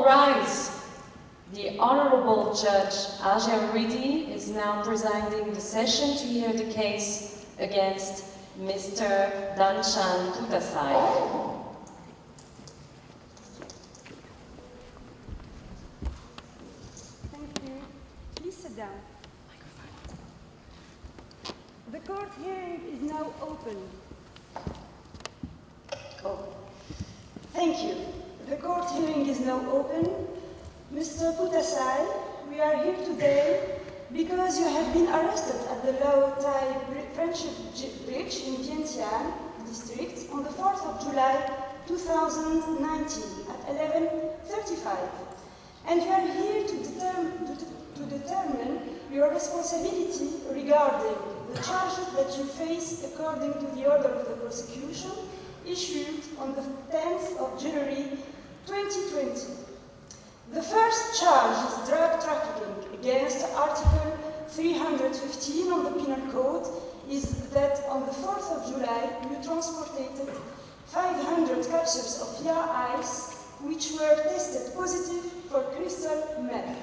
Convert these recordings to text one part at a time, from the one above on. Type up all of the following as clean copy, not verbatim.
All rise. The Honorable Judge Al-Jawaridi is now presiding the session to hear the case against Mr. Danshan Tutasai. Thank you. Please sit down. The court hearing is now open. Thank you. The court hearing is now open. Mr. Tutasai, we are here today because you have been arrested at the Lao Thai Friendship Bridge in Vientiane district on the 4th of July 2019 at 11:35. And you are here to determine your responsibility regarding the charges that you face according to the order of the prosecution issued on the 10th of January 2020. The first charge is drug trafficking against Article 315 of the Penal Code is that on the 4th of July you transported 500 capsules of YaBaa which were tested positive for crystal meth.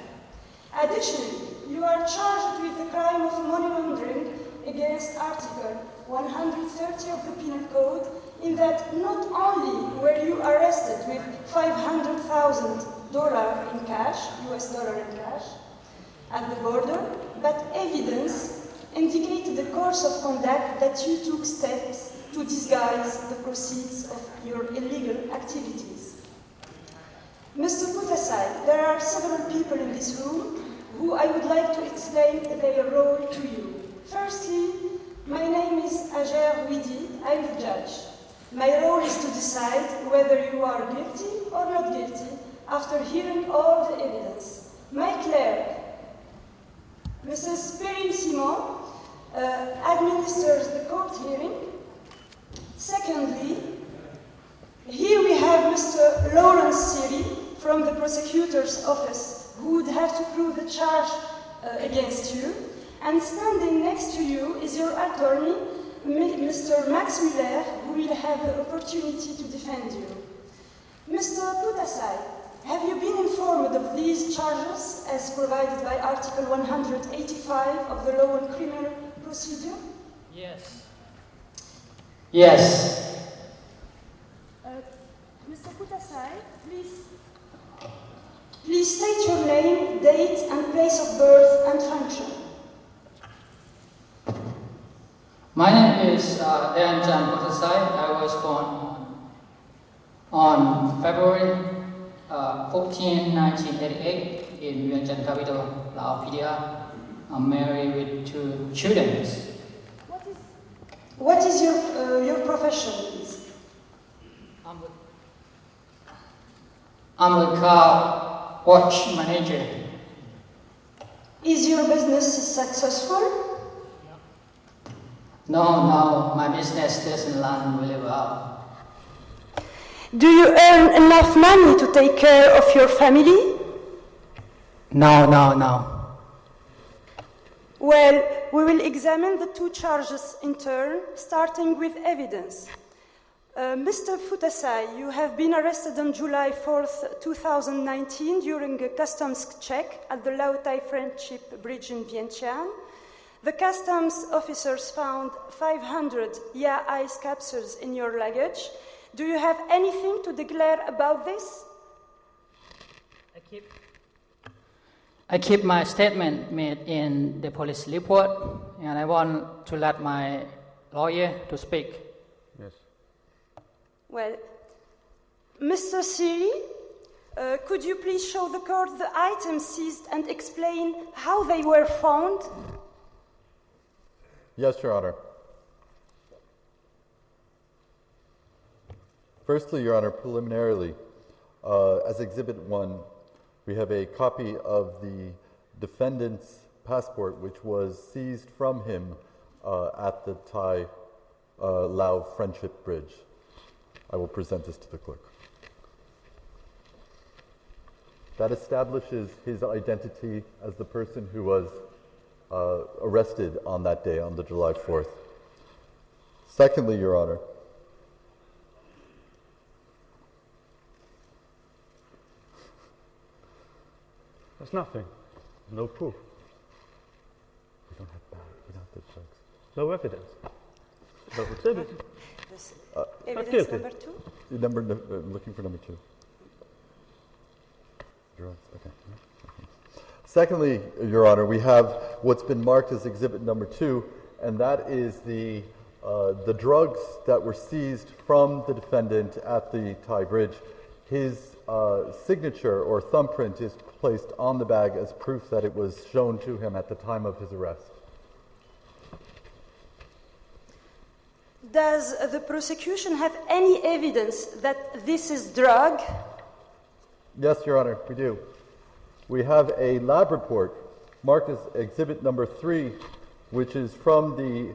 Additionally, you are charged with the crime of money laundering against Article 130 of the Penal Code in that not only were you arrested with $500,000 in cash, US dollar in cash, at the border, but evidence indicated the course of conduct that you took steps to disguise the proceeds of your illegal activities. Mr. Tutasai, there are several people in this room who I would like to explain their role to you. Firstly, my name is Al-Jawaridi, I'm the judge. My role is to decide whether you are guilty or not guilty after hearing all the evidence. My clerk, Mrs. Perrine Simon, administers the court hearing. Secondly, here we have Mr. Lawrence Siri from the Prosecutor's office, who would have to prove the charge against you. And standing next to you is your attorney, Mr. Max Muller, who will have the opportunity to defend you. Mr. Tutasai, have you been informed of these charges as provided by Article 185 of the Law on Criminal Procedure? Yes. Yes. Mr. Tutasai, please state your name, date, and place of birth and function. My name is Danshan Tutasai. I was born on February 14, 1988 in Vientiane capital, Laos, PDR. I'm married with 2 children. What is your profession, please? I'm a car wash manager. Is your business successful? No, my business doesn't run really well. Do you earn enough money to take care of your family? No. Well, we will examine the 2 charges in turn, starting with evidence. Mr. Tutasai, you have been arrested on July 4th, 2019 during a customs check at the Lao Thai Friendship Bridge in Vientiane. The customs officers found 500 YaBaa capsules in your luggage. Do you have anything to declare about this? I keep my statement made in the police report, and I want to let my lawyer to speak. Yes. Well, Mr. Siri, could you please show the court the items seized and explain how they were found? Yes, Your Honor. Firstly, Your Honor, preliminarily, as Exhibit 1, we have a copy of the defendant's passport, which was seized from him at the Thai-Lao Friendship Bridge. I will present this to the clerk. That establishes his identity as the person who was arrested on that day, on the July 4th. Secondly, Your Honor, There's nothing. No proof. We don't have that. We don't have the drugs. No evidence. No exhibit. Evidence guilty. number 2. Looking for number 2. Drugs. Okay. Secondly, Your Honor, we have what's been marked as exhibit number 2, and that is the drugs that were seized from the defendant at the Thai Bridge. His signature or thumbprint is placed on the bag as proof that it was shown to him at the time of his arrest. Does the prosecution have any evidence that this is drug? Yes, Your Honor, we do. We have a lab report marked as exhibit number 3, which is from the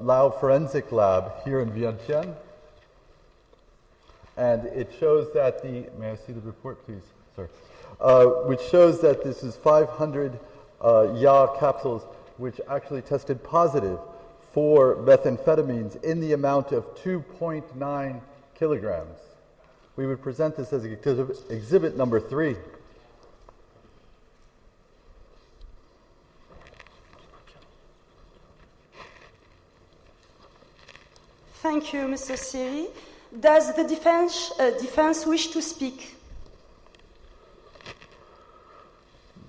Lao Forensic Lab here in Vientiane. And it shows that may I see the report, please? Sorry. Which shows that this is 500 YaBaa capsules, which actually tested positive for methamphetamines in the amount of 2.9 kilograms. We would present this as exhibit number 3. Thank you, Mr. Siri. Does the defense wish to speak?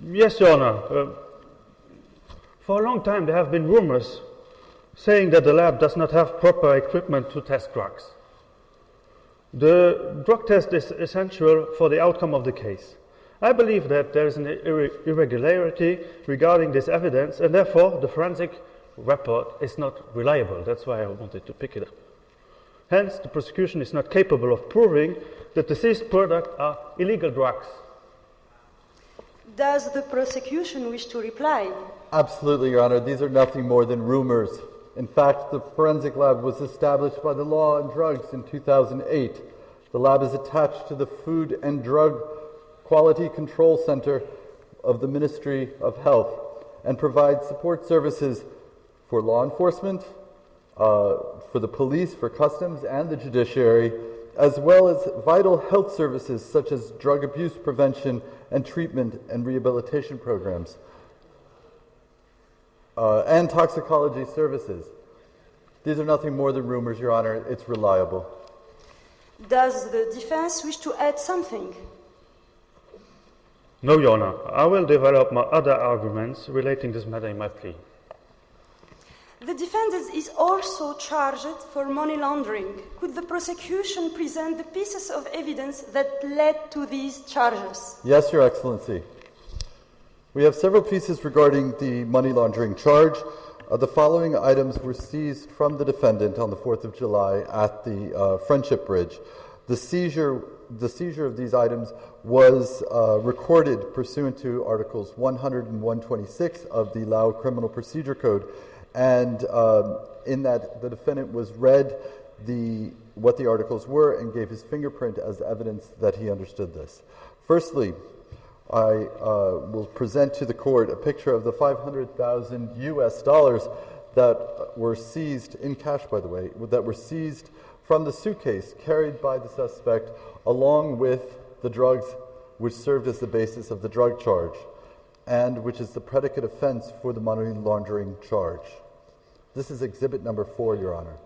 Yes, Your Honor. For a long time there have been rumors saying that the lab does not have proper equipment to test drugs. The drug test is essential for the outcome of the case. I believe that there is an irregularity regarding this evidence, and therefore the forensic report is not reliable. That's why I wanted to pick it up. Hence, the prosecution is not capable of proving that the seized products are illegal drugs. Does the prosecution wish to reply? Absolutely, Your Honor. These are nothing more than rumors. In fact, the forensic lab was established by the Law on Drugs in 2008. The lab is attached to the Food and Drug Quality Control Center of the Ministry of Health and provides support services for law enforcement, for the police, for customs, and the judiciary, as well as vital health services such as drug abuse prevention and treatment and rehabilitation programs, and toxicology services. These are nothing more than rumors, Your Honor. It's reliable. Does the defense wish to add something? No, Your Honor. I will develop my other arguments relating this matter in my plea. The defendant is also charged for money laundering. Could the prosecution present the pieces of evidence that led to these charges? Yes, Your Excellency. We have several pieces regarding the money laundering charge. The following items were seized from the defendant on the 4th of July at the Friendship Bridge. The seizure of these items was recorded pursuant to Articles 100 and 126 of the Lao Criminal Procedure Code, and in that the defendant was read what the articles were and gave his fingerprint as evidence that he understood this. Firstly, I will present to the court a picture of the $500,000 US that were seized, in cash by the way, that were seized from the suitcase carried by the suspect along with the drugs which served as the basis of the drug charge and which is the predicate offense for the money laundering charge. This is exhibit number 4, Your Honor.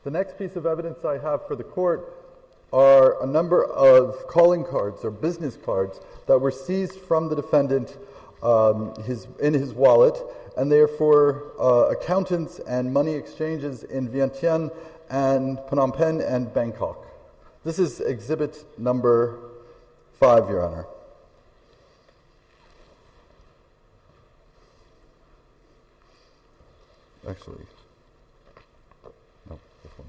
The next piece of evidence I have for the court are a number of calling cards or business cards that were seized from the defendant in his wallet, and they are for accountants and money exchanges in Vientiane and Phnom Penh and Bangkok. This is exhibit number 5, Your Honor. Actually, no, this one.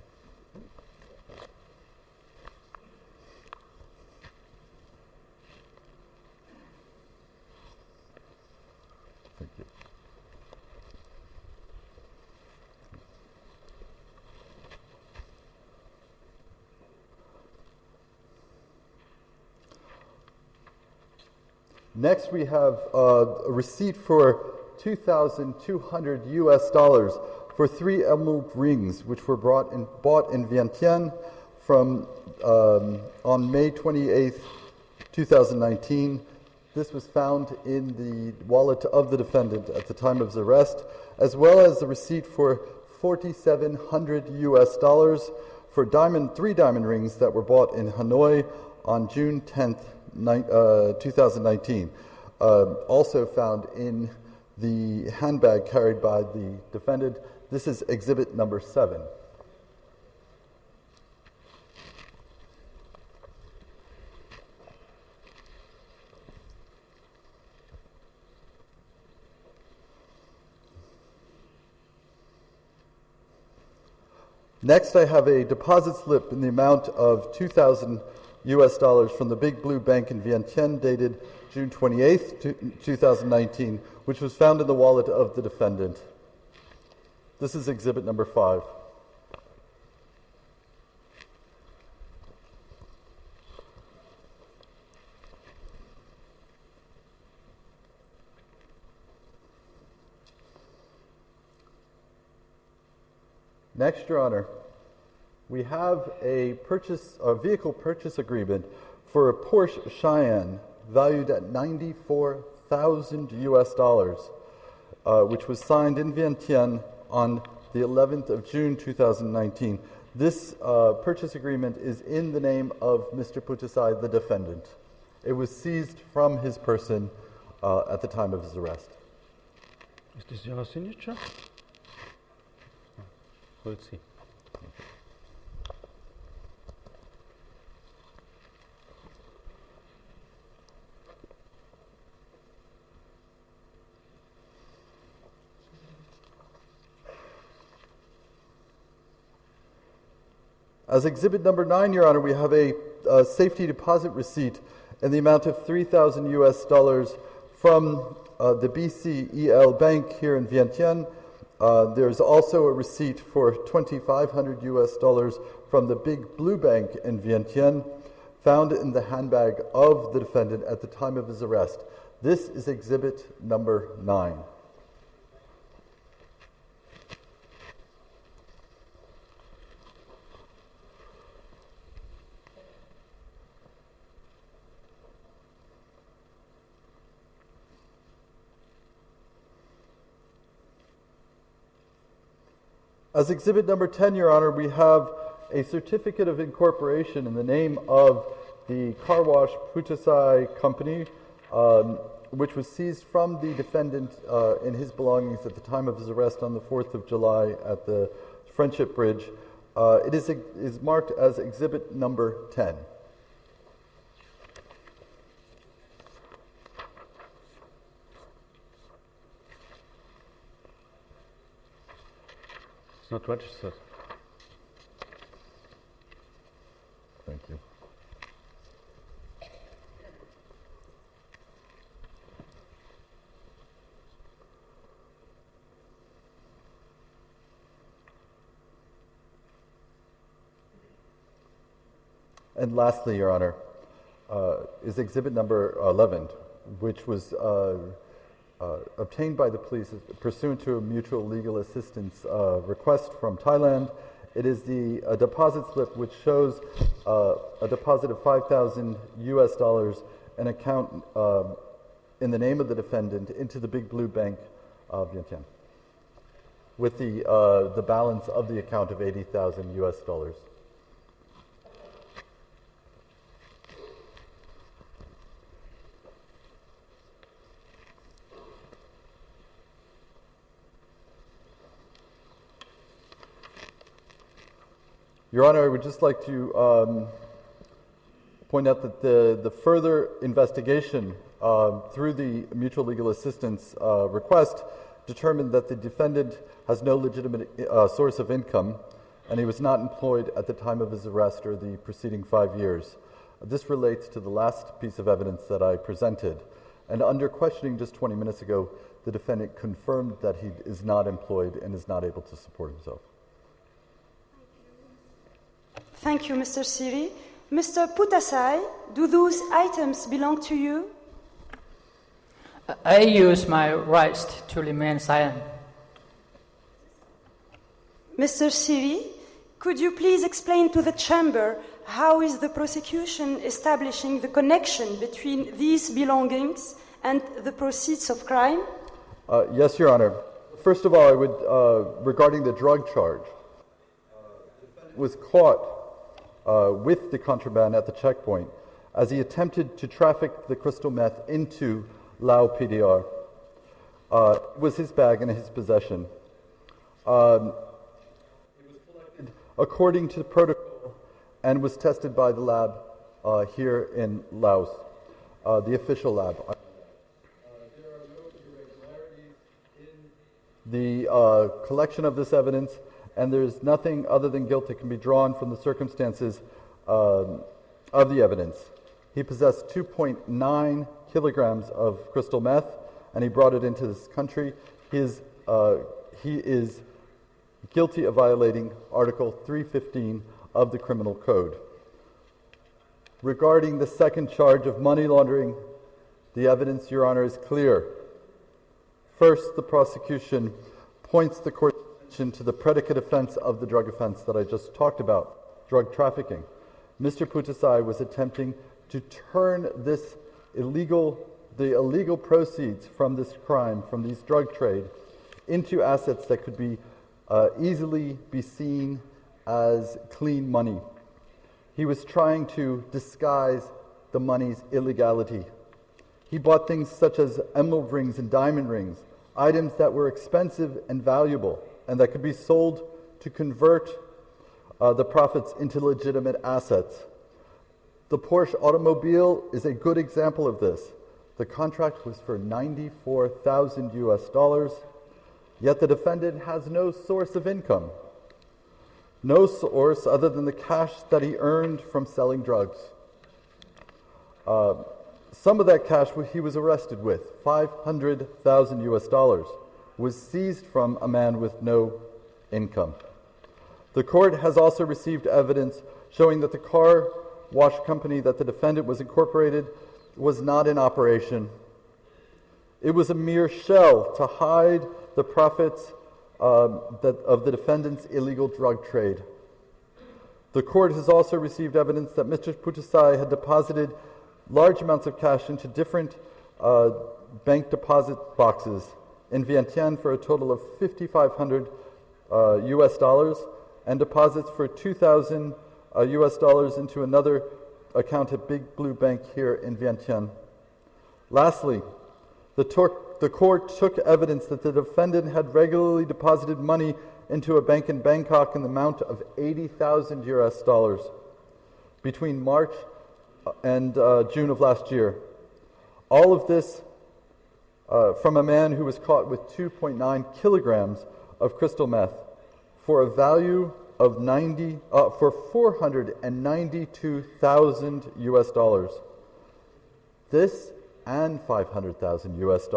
Thank you. Next, we have a receipt for $2,200 US for 3 emerald rings, which were bought in Vientiane from on May 28, 2019. This was found in the wallet of the defendant at the time of his arrest, as well as the receipt for $4,700 US for 3 diamond rings that were bought in Hanoi on June 10th, 2019. Also found in the handbag carried by the defendant. This is exhibit number 7. Next, I have a deposit slip in the amount of $2,000 US from the Big Blue Bank in Vientiane, dated June 28, 2019, which was found in the wallet of the defendant. This is exhibit number 5. Next, Your Honor, we have a vehicle purchase agreement for a Porsche Cheyenne valued at $94,000 US, which was signed in Vientiane on the 11th of June 2019. This purchase agreement is in the name of Mr. Putasai, the defendant. It was seized from his person at the time of his arrest. Is this your signature? We'll see. As exhibit number 9, Your Honor, we have a safety deposit receipt in the amount of $3,000 US from the BCEL Bank here in Vientiane. There's also a receipt for $2,500 US from the Big Blue Bank in Vientiane, found in the handbag of the defendant at the time of his arrest. This is exhibit number 9. As exhibit number 10, Your Honor, we have a certificate of incorporation in the name of the car wash Putasai Company, which was seized from the defendant in his belongings at the time of his arrest on the 4th of July at the Friendship Bridge. It is marked as exhibit number 10. It's not registered. Thank you. And lastly, Your Honor, is exhibit number 11, which was obtained by the police pursuant to a mutual legal assistance request from Thailand. It is the deposit slip which shows a deposit of $5,000 US, an account in the name of the defendant into the Big Blue Bank of Vientiane, with the balance of the account of $80,000 US. Your Honor, I would just like to point out that the further investigation through the mutual legal assistance request determined that the defendant has no legitimate source of income, and he was not employed at the time of his arrest or the preceding 5 years. This relates to the last piece of evidence that I presented. And under questioning just 20 minutes ago, the defendant confirmed that he is not employed and is not able to support himself. Thank you, Mr. Siri. Mr. Putasai, do those items belong to you? I use my rights to remain silent. Mr. Siri, could you please explain to the Chamber how is the prosecution establishing the connection between these belongings and the proceeds of crime? Yes, Your Honor. First of all, I would, regarding the drug charge, was caught with the contraband at the checkpoint as he attempted to traffic the crystal meth into Lao PDR. It was his bag and his possession. It was collected according to the protocol and was tested by the lab here in Laos, the official lab. There are no irregularities in the collection of this evidence, and there's nothing other than guilt that can be drawn from the circumstances of the evidence. He possessed 2.9 kilograms of crystal meth, and he brought it into this country. He is guilty of violating Article 315 of the Criminal Code. Regarding the second charge of money laundering, the evidence, Your Honor, is clear. First, the prosecution points the court's attention to the predicate offense of the drug offense that I just talked about, drug trafficking. Mr. Putasai was attempting to turn the illegal proceeds from this crime, from these drug trade, into assets that could be easily be seen as clean money. He was trying to disguise the money's illegality. He bought things such as emerald rings and diamond rings, items that were expensive and valuable, and that could be sold to convert the profits into legitimate assets. The Porsche automobile is a good example of this. The contract was for $94,000 US, yet the defendant has no source of income. No source other than the cash that he earned from selling drugs. Some of that cash he was arrested with, $500,000 US, was seized from a man with no income. The court has also received evidence showing that the car wash company that the defendant was incorporated was not in operation. It was a mere shell to hide the profits of the defendant's illegal drug trade. The court has also received evidence that Mr. Putasai had deposited large amounts of cash into different bank deposit boxes in Vientiane for a total of $5,500 US, and deposits for $2,000 US into another account at Big Blue Bank here in Vientiane. Lastly, the court took evidence that the defendant had regularly deposited money into a bank in Bangkok in the amount of $80,000 US between March and June of last year. All of this from a man who was caught with 2.9 kilograms of crystal meth for a value of for $492,000 US. This and $500,000 US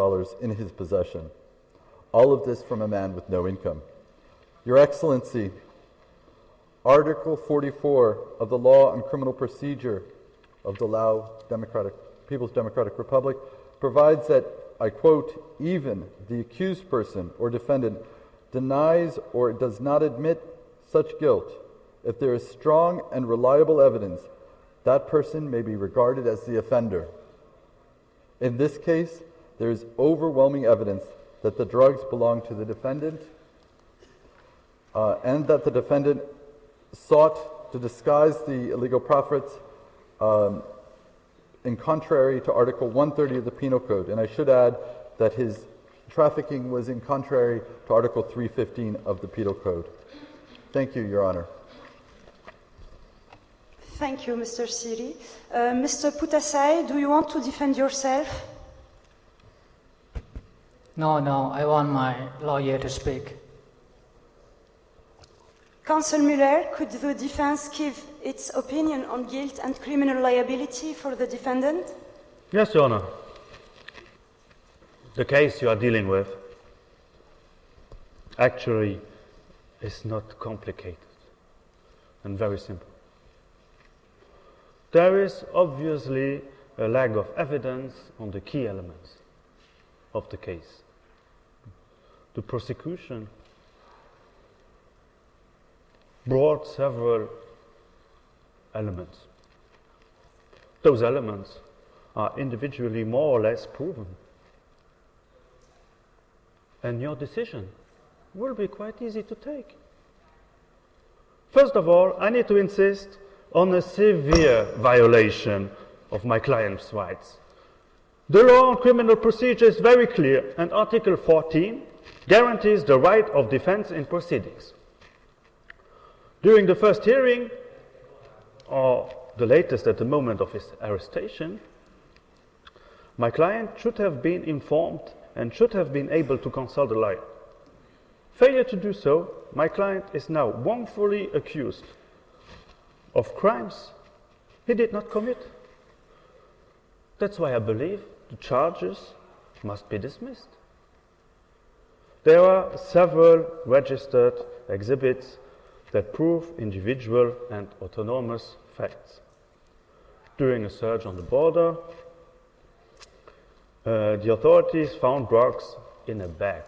in his possession. All of this from a man with no income. Your Excellency, Article 44 of the Law on Criminal Procedure of the Lao People's Democratic Republic provides that, I quote, even the accused person or defendant denies or does not admit such guilt, if there is strong and reliable evidence, that person may be regarded as the offender. In this case, there is overwhelming evidence that the drugs belong to the defendant and that the defendant sought to disguise the illegal profits in contrary to Article 130 of the Penal Code. And I should add that his trafficking was in contrary to Article 315 of the Penal Code. Thank you, Your Honor. Thank you, Mr. Siri. Mr. Putasai, do you want to defend yourself? No, I want my lawyer to speak. Counsel Muller, could the defense give its opinion on guilt and criminal liability for the defendant? Yes, Your Honor. The case you are dealing with actually is not complicated and very simple. There is obviously a lack of evidence on the key elements. of the case. The prosecution brought several elements. Those elements are individually more or less proven. And your decision will be quite easy to take. First of all, I need to insist on a severe violation of my client's rights. The law on criminal procedure is very clear, and Article 14 guarantees the right of defense in proceedings. During the first hearing, or the latest at the moment of his arrestation, my client should have been informed and should have been able to consult a lawyer. Failure to do so, my client is now wrongfully accused of crimes he did not commit. That's why I believe the charges must be dismissed. There are several registered exhibits that prove individual and autonomous facts. During a search on the border, the authorities found drugs in a bag.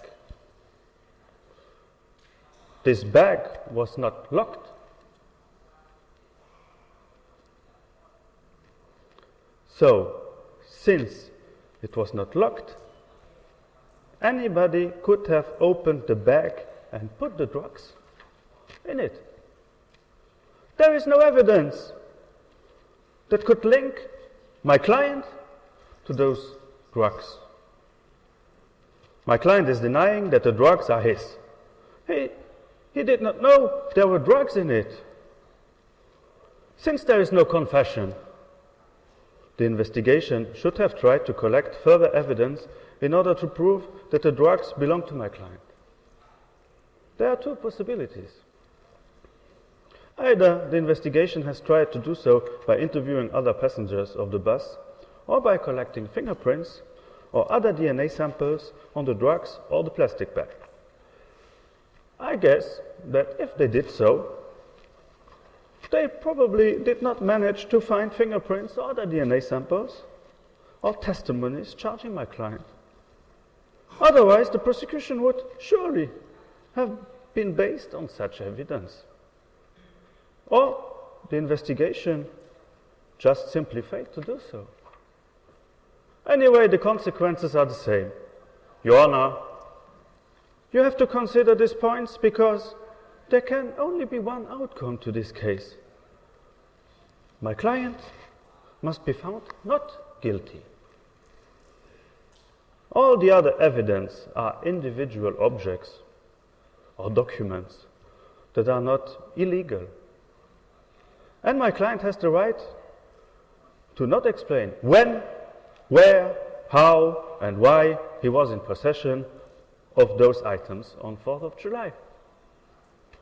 This bag was not locked. So, since it was not locked, anybody could have opened the bag and put the drugs in it. There is no evidence that could link my client to those drugs. My client is denying that the drugs are his. He did not know there were drugs in it. Since there is no confession, the investigation should have tried to collect further evidence in order to prove that the drugs belong to my client. There are two possibilities. Either the investigation has tried to do so by interviewing other passengers of the bus, or by collecting fingerprints or other DNA samples on the drugs or the plastic bag. I guess that if they did so, they probably did not manage to find fingerprints or other DNA samples or testimonies charging my client. Otherwise, the prosecution would surely have been based on such evidence. Or the investigation just simply failed to do so. Anyway, the consequences are the same. Your Honor, you have to consider these points because there can only be one outcome to this case. My client must be found not guilty. All the other evidence are individual objects or documents that are not illegal. And my client has the right to not explain when, where, how, and why he was in possession of those items on 4th of July.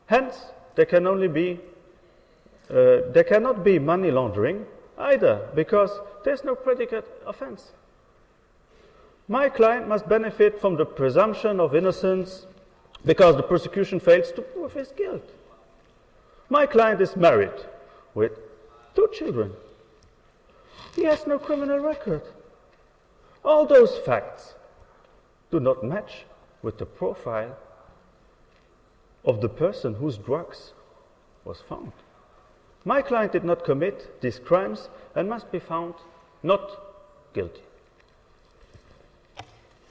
Hence, there cannot be money laundering either, because there's no predicate offense. My client must benefit from the presumption of innocence because the prosecution fails to prove his guilt. My client is married with 2 children. He has no criminal record. All those facts do not match with the profile of the person whose drugs was found. My client did not commit these crimes and must be found not guilty.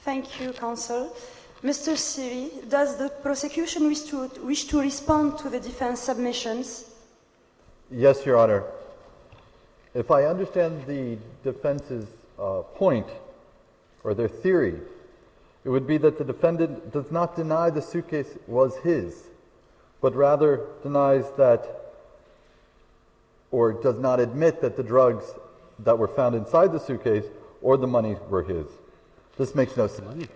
Thank you, counsel. Mr. Siri, does the prosecution wish to respond to the defense submissions? Yes, Your Honor. If I understand the defense's point, or their theory, it would be that the defendant does not deny the suitcase was his, but rather denies that, or does not admit that the drugs that were found inside the suitcase or the money were his. This makes no sense.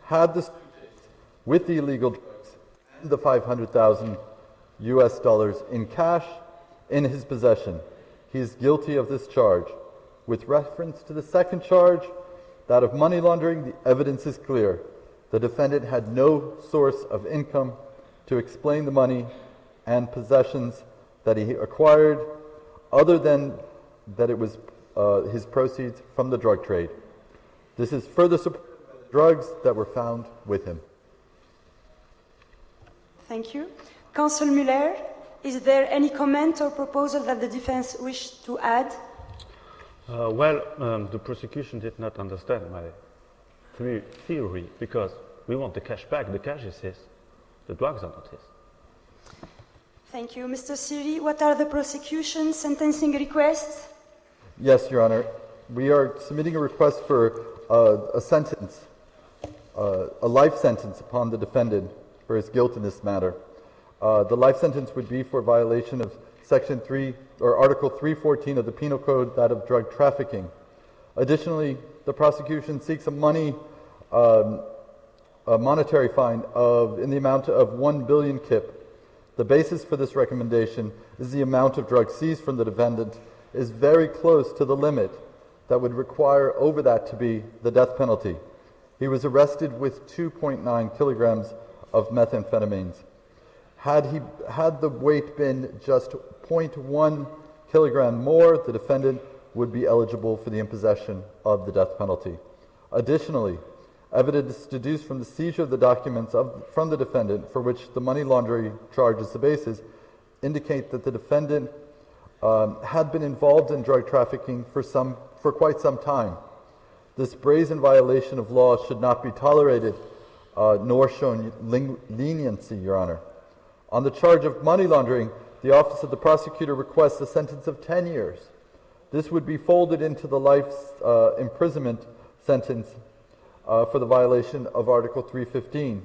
Had the suitcase with the illegal drugs and the $500,000 in cash in his possession, he is guilty of this charge. With reference to the second charge, that of money laundering, the evidence is clear. The defendant had no source of income to explain the money and possessions that he acquired, other than that it was his proceeds from the drug trade. This is further supported by the drugs that were found with him. Thank you. Counsel Muller, is there any comment or proposal that the defense wished to add? The prosecution did not understand my theory because we want the cash back. The cash is his. The drugs are not his. Thank you. Mr. Siri, what are the prosecution's sentencing requests? Yes, Your Honor. We are submitting a request for a sentence, a life sentence upon the defendant for his guilt in this matter. The life sentence would be for violation of Section 3 or Article 314 of the Penal Code, that of drug trafficking. Additionally, the prosecution seeks a monetary fine in the amount of 1 billion kip. The basis for this recommendation is the amount of drugs seized from the defendant is very close to the limit that would require over that to be the death penalty. He was arrested with 2.9 kilograms of methamphetamines. Had the weight been just 0.1 kilogram more, the defendant would be eligible for the imposition of the death penalty. Additionally, evidence deduced from the seizure of the documents from the defendant, for which the money laundering charge is the basis, indicate that the defendant had been involved in drug trafficking for quite some time. This brazen violation of law should not be tolerated, nor shown leniency, Your Honor. On the charge of money laundering, the Office of the Prosecutor requests a sentence of 10 years. This would be folded into the life imprisonment sentence for the violation of Article 315,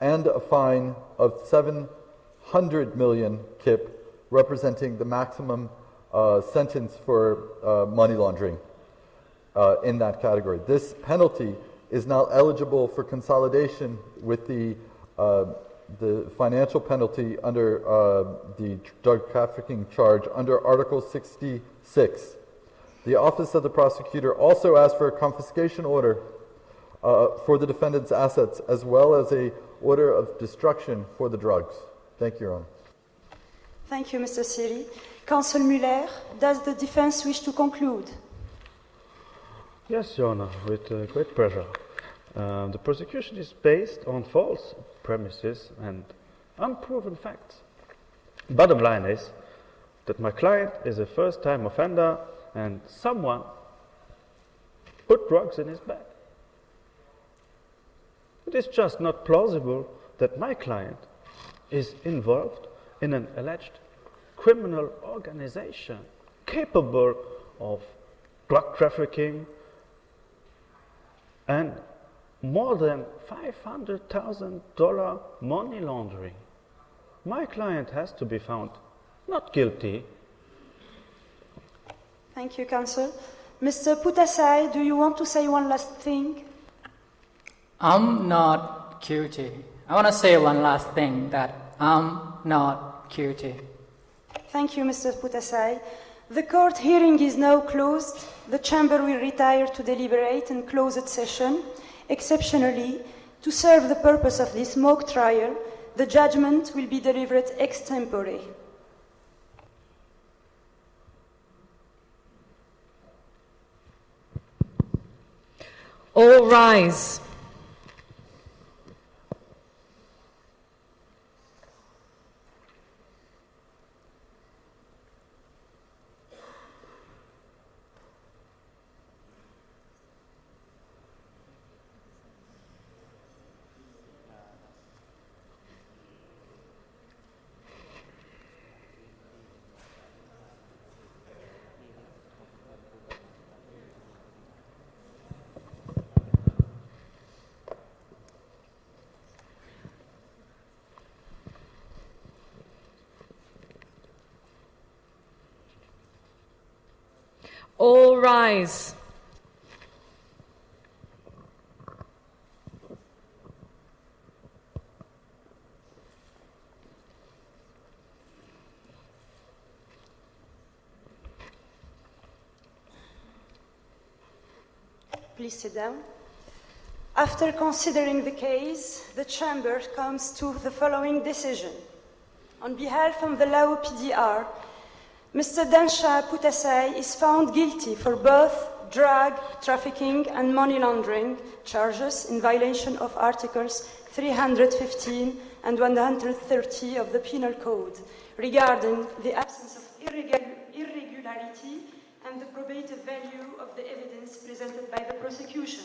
and a fine of 700 million kip, representing the maximum sentence for money laundering in that category. This penalty is now eligible for consolidation with the financial penalty under the drug trafficking charge under Article 66. The Office of the Prosecutor also asked for a confiscation order for the defendant's assets, as well as an order of destruction for the drugs. Thank you, Your Honor. Thank you, Mr. Siri. Counsel Muller, does the defense wish to conclude? Yes, Your Honor, with great pleasure. The prosecution is based on false premises and unproven facts. Bottom line is that my client is a first-time offender and someone put drugs in his bag. It is just not plausible that my client is involved in an alleged criminal organization capable of drug trafficking and more than $500,000 money laundering. My client has to be found not guilty. Thank you, Counsel. Mr. Putasai, do you want to say one last thing? I'm not guilty. I want to say one last thing, that I'm not guilty. Thank you, Mr. Putasai. The court hearing is now closed. The chamber will retire to deliberate and close its session. Exceptionally, to serve the purpose of this mock trial, the judgment will be delivered ex tempore. All rise. All rise. Please sit down. After considering the case, the chamber comes to the following decision. On behalf of the Lao PDR, Mr. Dansha Putasai is found guilty for both drug trafficking and money laundering charges in violation of Articles 315 and 130 of the Penal Code regarding the absence of irregularity and the probative value of the evidence presented by the prosecution.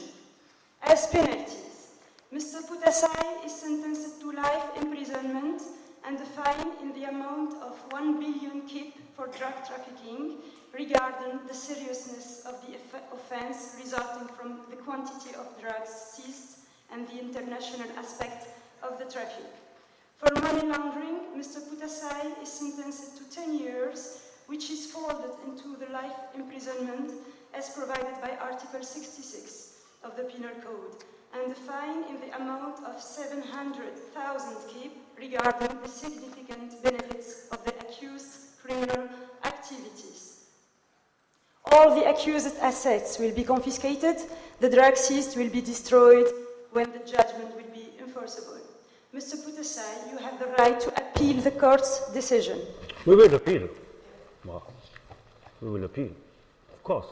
As penalties, Mr. Putasai is sentenced to life imprisonment and a fine in the amount of 1 billion kip for drug trafficking regarding the seriousness of the offense resulting from the quantity of drugs seized and the international aspect of the traffic. For money laundering, Mr. Putasai is sentenced to 10 years, which is folded into the life imprisonment as provided by Article 66 of the Penal Code, and a fine in the amount of 700,000 kip regarding the significant benefits of the accused criminal activities. All the accused assets will be confiscated, the drugs seized will be destroyed when the judgment will be enforceable. Mr. Putasai, you have the right to appeal the court's decision. We will appeal. Well, we will appeal, of course.